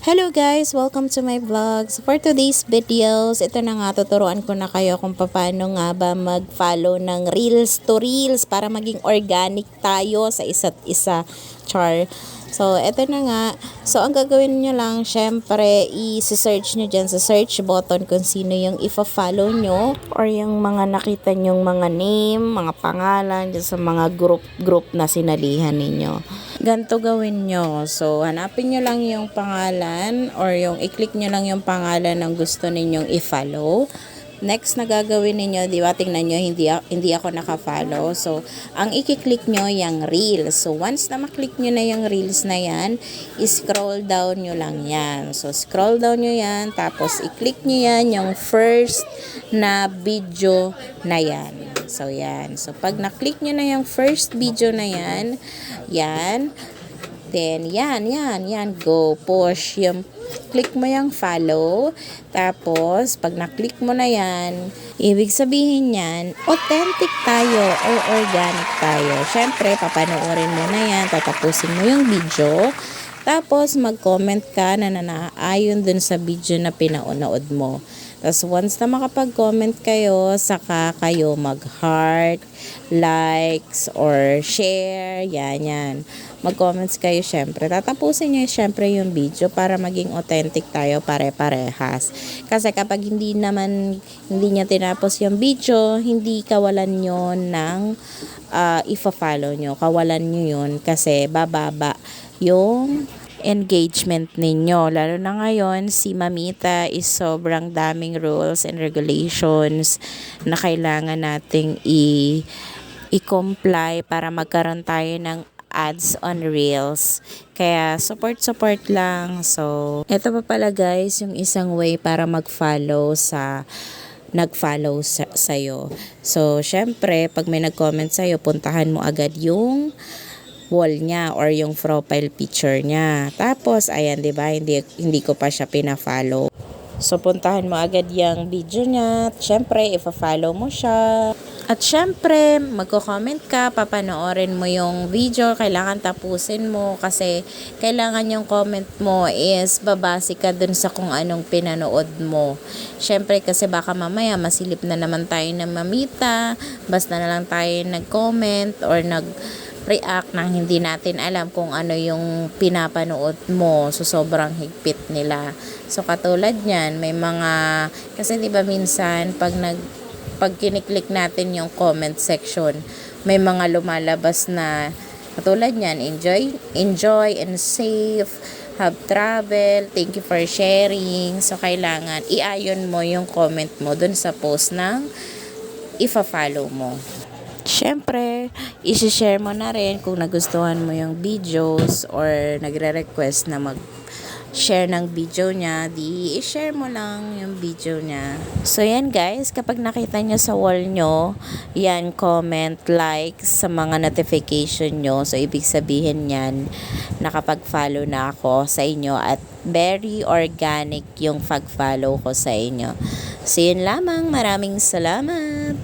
Hello guys! Welcome to my vlogs. For today's videos, ito na nga, tuturuan ko na kayo kung paano nga ba mag-follow ng Reels to Reels para maging organic tayo sa isa't isa. Char. So, ito na nga. So, ang gagawin nyo lang, syempre, i-search nyo dyan sa search button kung sino yung ifa-follow nyo or yung mga nakita nyong mga name, mga pangalan dyan sa mga group na sinalihan ninyo. Ganito gawin nyo. So, hanapin nyo lang yung pangalan or yung i-click nyo lang yung pangalan ng gusto ninyong i-follow. Next na gagawin ninyo, di ba, tingnan nyo, hindi ako naka-follow. So, ang i-click nyo yung Reels. So, once na maklik nyo na yung Reels na yan, i-scroll down nyo lang yan. So, scroll down nyo yan, tapos i-click nyo yan yung first na video na yan. So, yan. So, pag na-click nyo na yung first video na yan, then, yan, go, push, yung click mo yung follow, tapos, pag na-click mo na yan, ibig sabihin yan, authentic tayo or organic tayo. Syempre, papanoorin mo na yan, tatapusin mo yung video, tapos, mag-comment ka na naayon dun sa video na pinanood mo. Tapos, once na makapag-comment kayo, saka kayo mag-heart, likes, or share, yan. Mag-comments kayo syempre. Tatapusin nyo syempre yung video para maging authentic tayo pare-parehas. Kasi kapag hindi nyo tinapos yung video, hindi kawalan nyo ng ifa-follow nyo. Kawalan nyo yun kasi bababa yung engagement ninyo. Lalo na ngayon, si Mamita is sobrang daming rules and regulations na kailangan nating i-comply para magkaroon tayo ng ads on Reels. Kaya support lang. So, ito pa pala guys, yung isang way para mag-follow sa nag-follow sa'yo. So, syempre, pag may nag-comment sa'yo, puntahan mo agad yung wall niya or yung profile picture niya. Tapos, ayan, diba, hindi ko pa siya pina-follow. So, puntahan mo agad yung video niya. Syempre, ifa-follow mo siya. At syempre, magko-comment ka, papanoorin mo yung video, kailangan tapusin mo kasi kailangan yung comment mo is babase ka dun sa kung anong pinanood mo. Syempre, kasi baka mamaya masilip na naman tayo na Mamita, basta na lang tayo nag-comment or nag-react nang hindi natin alam kung ano yung pinapanood mo. So, sobrang higpit nila. So, katulad niyan, may mga, kasi diba minsan, pag kiniklik natin yung comment section, may mga lumalabas na katulad niyan, enjoy and safe, have travel, thank you for sharing. So, kailangan i-ayon mo yung comment mo dun sa post ng ifa-follow mo. Siyempre, isi-share mo na rin kung nagustuhan mo yung videos or nagre-request na mag-share ng video niya, di i-share mo lang yung video niya. So, yan guys, kapag nakita nyo sa wall nyo, yan, comment, like sa mga notification nyo. So, ibig sabihin yan, nakapag-follow na ako sa inyo at very organic yung pag-follow ko sa inyo. So, yun lamang. Maraming salamat!